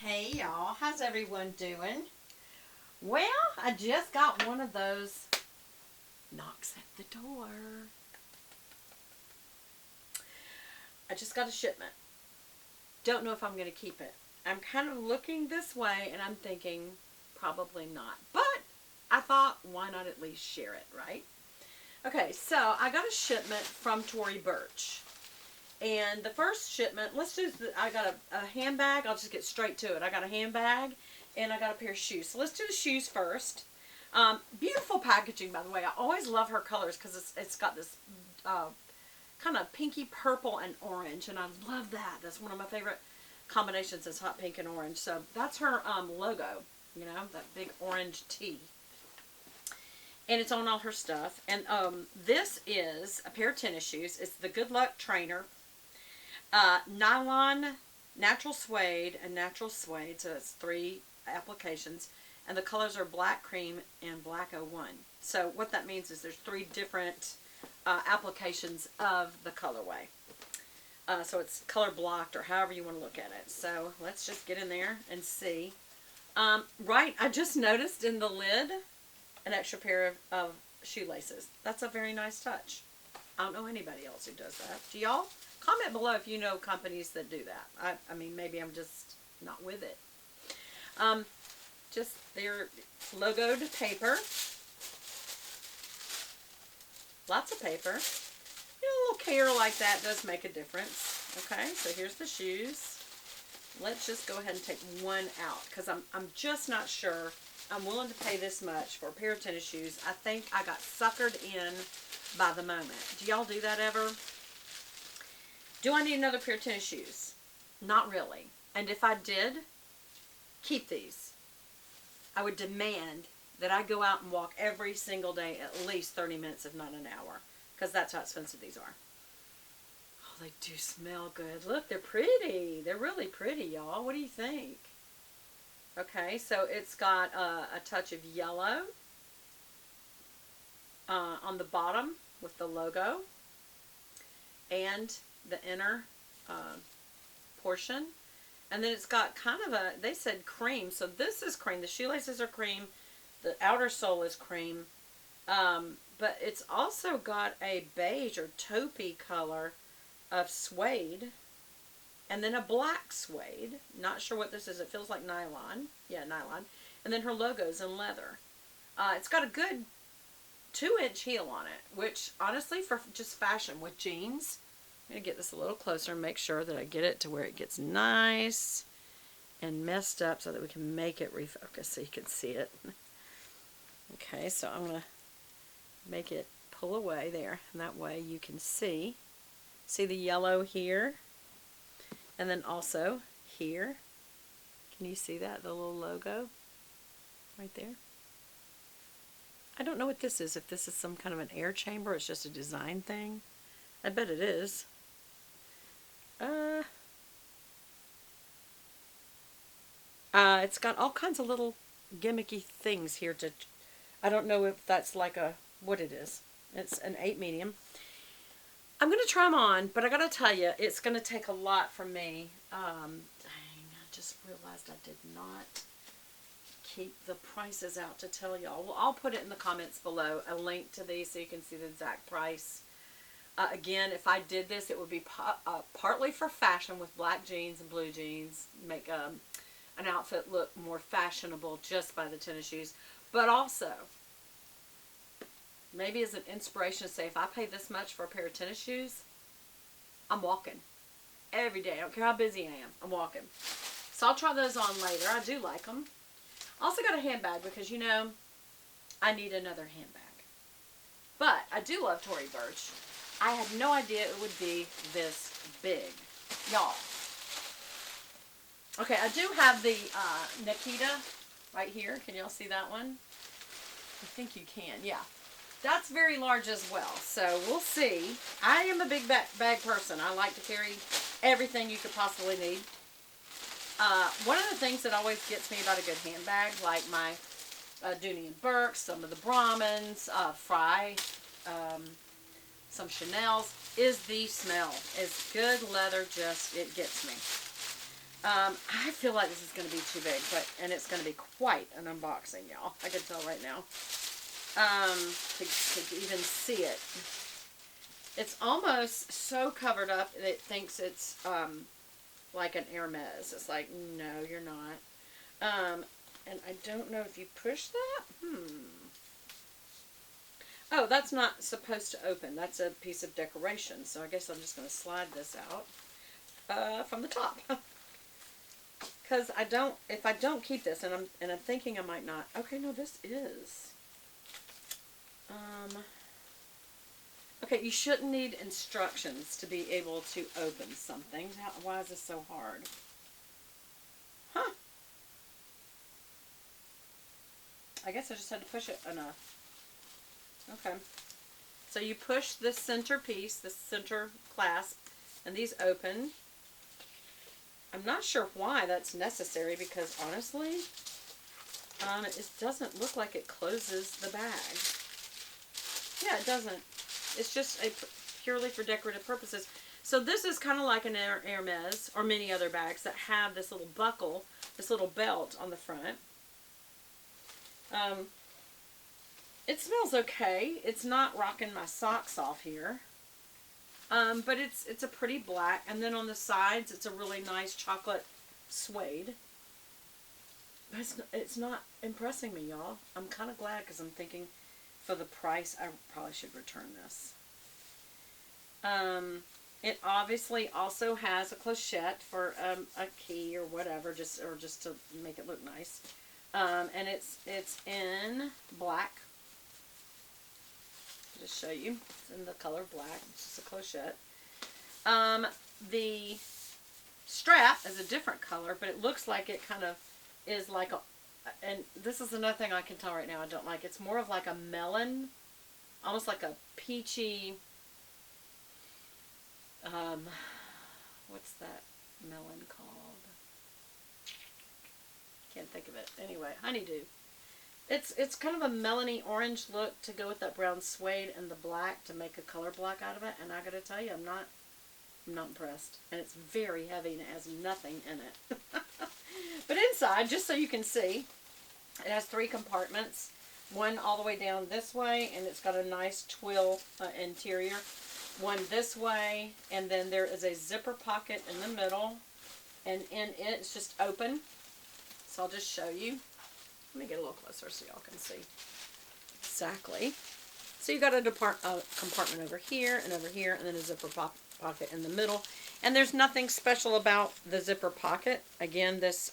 Hey y'all, how's everyone doing? Well, I just got one of those knocks at the door. I just got a shipment. Don't know if I'm going to keep it. I'm kind of looking this way and I'm thinking probably not. But I thought, why not at least share it, right? Okay, so I got a shipment from Tory Burch. And the first shipment, I got a handbag. I'll just get straight to it. I got a handbag and I got a pair of shoes. So let's do the shoes first. Beautiful packaging, by the way. I always love her colors because it's got this kind of pinky purple and orange. And I love that. That's one of my favorite combinations is hot pink and orange. So that's her logo, you know, that big orange T. And it's on all her stuff. And this is a pair of tennis shoes. It's the Good Luck Trainer. Nylon, natural suede, and natural suede. So it's 3 applications. And the colors are black, cream, and black 01. So what that means is there's 3 different applications of the colorway. So it's color blocked or however you want to look at it. So let's just get in there and see. Right, I just noticed in the lid an extra pair of shoelaces. That's a very nice touch. I don't know anybody else who does that. Do y'all? Comment below if you know companies that do that. I mean, maybe I'm just not with it. Just their logoed paper. Lots of paper. You know, a little care like that does make a difference. Okay, so here's the shoes. Let's just go ahead and take one out because I'm just not sure I'm willing to pay this much for a pair of tennis shoes. I think I got suckered in by the moment. Do y'all do that ever? Do I need another pair of tennis shoes? Not really. And if I did, keep these. I would demand that I go out and walk every single day at least 30 minutes, if not an hour. Because that's how expensive these are. Oh, they do smell good. Look, they're pretty. They're really pretty, y'all. What do you think? Okay, so it's got a touch of yellow on the bottom with the logo and the inner portion. And then it's got kind of they said cream, so this is cream. The shoelaces are cream. The outer sole is cream. But it's also got a beige or taupey color of suede. And then a black suede. Not sure what this is. It feels like nylon. Yeah, nylon. And then her logo's in leather. It's got a good 2-inch heel on it. Which, honestly, for just fashion with jeans. I'm going to get this a little closer and make sure that I get it to where it gets nice and messed up so that we can make it refocus so you can see it. Okay, so I'm going to make it pull away there. And that way you can see. See the yellow here? And then also here, can you see that? The little logo right there. I don't know what this is. If this is some kind of an air chamber, it's just a design thing. I bet it is. It's got all kinds of little gimmicky things here to, I don't know if that's like what it is. It's an 8 medium. I'm going to try them on, but I got to tell you, it's going to take a lot from me. Dang, I just realized I did not keep the prices out to tell y'all. Well, I'll put it in the comments below, a link to these so you can see the exact price. Again, if I did this, it would be partly for fashion with black jeans and blue jeans. Make an outfit look more fashionable just by the tennis shoes. But also, maybe as an inspiration to say, if I pay this much for a pair of tennis shoes, I'm walking. Every day. I don't care how busy I am. I'm walking. So I'll try those on later. I do like them. I also got a handbag because, you know, I need another handbag. But I do love Tory Burch. I had no idea it would be this big. Y'all. Okay, I do have the Nikita right here. Can y'all see that one? I think you can. Yeah. That's very large as well, so we'll see. I am a big bag person. I like to carry everything you could possibly need. One of the things that always gets me about a good handbag, like my Tory Burch, some of the Brahmins, Fry, some Chanel's, is the smell. It's good leather, just, it gets me. I feel like this is going to be too big, and it's going to be quite an unboxing, y'all. I can tell right now. To even see it. It's almost so covered up that it thinks it's like an Hermes. It's like, no, you're not. And I don't know if you push that. Oh, that's not supposed to open. That's a piece of decoration. So I guess I'm just going to slide this out from the top. Because if I don't keep this, and I'm thinking I might not. Okay, no, this is. Okay, you shouldn't need instructions to be able to open something. Why is this so hard? Huh. I guess I just had to push it enough. Okay. So you push this center piece, this center clasp, and these open. I'm not sure why that's necessary because honestly, it doesn't look like it closes the bag. Yeah, it doesn't. It's just purely for decorative purposes. So this is kind of like an Hermes or many other bags that have this little buckle, this little belt on the front. It smells okay. It's not rocking my socks off here. But it's a pretty black. And then on the sides, it's a really nice chocolate suede. But it's not impressing me, y'all. I'm kind of glad because I'm thinking for the price, I probably should return this. It obviously also has a clochette for a key or whatever, just to make it look nice. And it's in black. I'll just show you. It's in the color black. It's just a clochette. The strap is a different color, but it looks like it kind of is like a, and this is another thing I can tell right now I don't like. It's more of like a melon, almost like a peachy, what's that melon called? Can't think of it. Anyway, honeydew. It's kind of a melony orange look to go with that brown suede and the black to make a color block out of it. And I gotta tell you, I'm not impressed. And it's very heavy and it has nothing in it. But inside, just so you can see, it has 3 compartments. One all the way down this way, and it's got a nice twill interior. One this way, and then there is a zipper pocket in the middle. And in it, it's just open. So I'll just show you. Let me get a little closer so y'all can see exactly. So you got a compartment over here, and then a zipper pocket in the middle. And there's nothing special about the zipper pocket. Again, this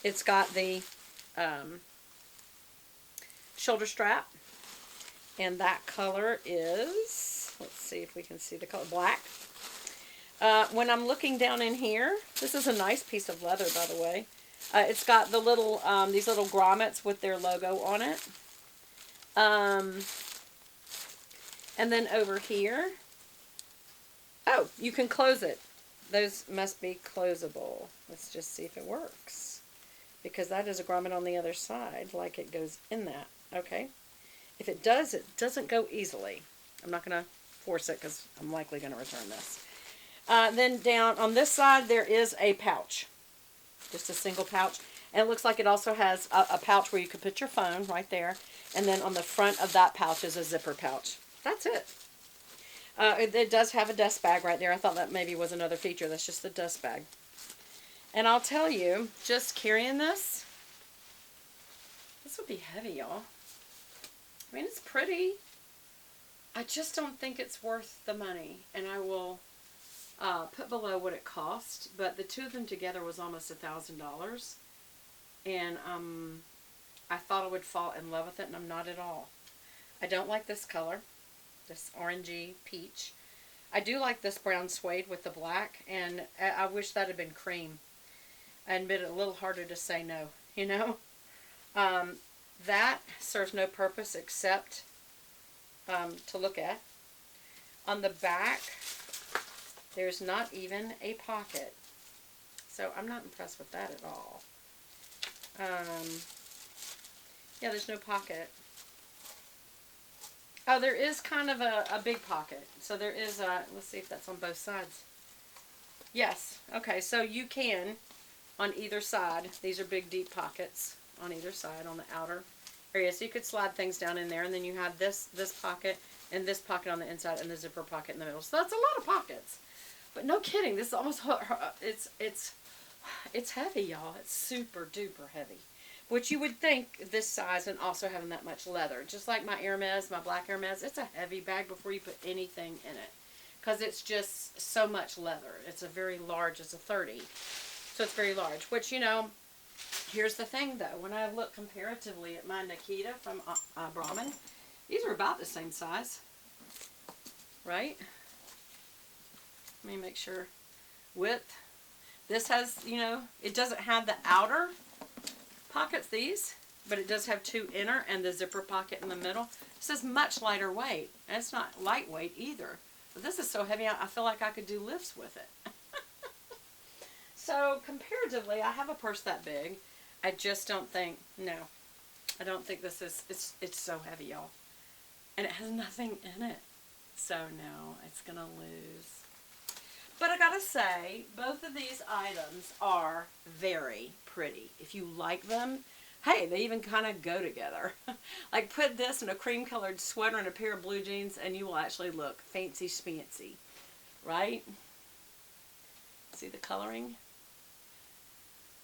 it's got the shoulder strap, and that color is, let's see if we can see the color, black. When I'm looking down in here, this is a nice piece of leather, by the way. It's got the little these little grommets with their logo on it. And then over here, oh, you can close it. Those must be closable. Let's just see if it works. Because that is a grommet on the other side, like it goes in that. Okay. If it does, it doesn't go easily. I'm not going to force it because I'm likely going to return this. Then down on this side, there is a pouch. Just a single pouch. And it looks like it also has a pouch where you could put your phone right there. And then on the front of that pouch is a zipper pouch. That's it. It does have a dust bag right there. I thought that maybe was another feature. That's just the dust bag. And I'll tell you, just carrying this would be heavy, y'all. I mean, it's pretty. I just don't think it's worth the money. And I will put below what it cost. But the two of them together was almost $1,000. And I thought I would fall in love with it, and I'm not at all. I don't like this color, this orangey peach. I do like this brown suede with the black, and I wish that had been cream. I admit it, a little harder to say no, you know. That serves no purpose except to look at. On the back, there's not even a pocket. So I'm not impressed with that at all. Yeah, there's no pocket. Oh, there is kind of a big pocket. So there is a, let's see if that's on both sides. Yes. Okay, so you can, on either side, these are big deep pockets on either side on the outer area. So you could slide things down in there, and then you have this pocket and this pocket on the inside and the zipper pocket in the middle. So that's a lot of pockets. But no kidding, this is almost, it's heavy, y'all. It's super duper heavy. Which you would think this size and also having that much leather. Just like my Hermes, my black Hermes, it's a heavy bag before you put anything in it. Because it's just so much leather. It's a very large, it's a 30. So it's very large. Which, you know, here's the thing though. When I look comparatively at my Nikita from Brahmin, these are about the same size. Right? Let me make sure. Width. This has, you know, it doesn't have the outer pockets, these, but it does have two inner and the zipper pocket in the middle. This is much lighter weight, and it's not lightweight either. But this is so heavy, I feel like I could do lifts with it. So comparatively, I have a purse that big. I just don't think, no, I don't think this is, it's so heavy, y'all. And it has nothing in it. So no, it's gonna lose. But I gotta say, both of these items are very pretty. If you like them, hey, they even kind of go together. Like put this in a cream colored sweater and a pair of blue jeans and you will actually look fancy schmancy. Right? See the coloring?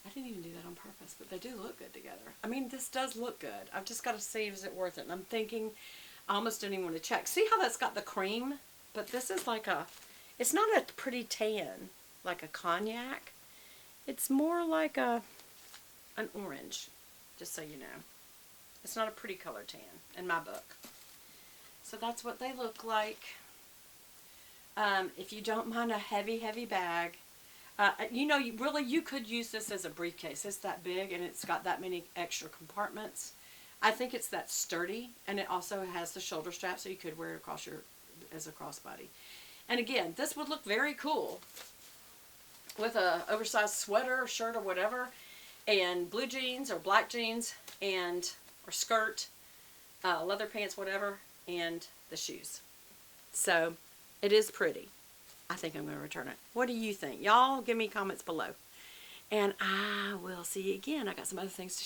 I didn't even do that on purpose, but they do look good together. I mean, this does look good. I've just got to see, is it worth it? And I'm thinking, I almost didn't even want to check. See how that's got the cream? But this is like a, it's not a pretty tan, like a cognac. It's more like an orange, just so you know. It's not a pretty color tan in my book. So that's what they look like. If you don't mind a heavy, heavy bag, you know, you could use this as a briefcase. It's that big and it's got that many extra compartments. I think it's that sturdy, and it also has the shoulder strap, so you could wear it across your, as a crossbody. And again, this would look very cool with a oversized sweater or shirt or whatever, and blue jeans or black jeans, and or skirt, leather pants, whatever, and the shoes. So it is pretty. I think I'm going to return it. What do you think? Y'all give me comments below. And I will see you again. I got some other things to share.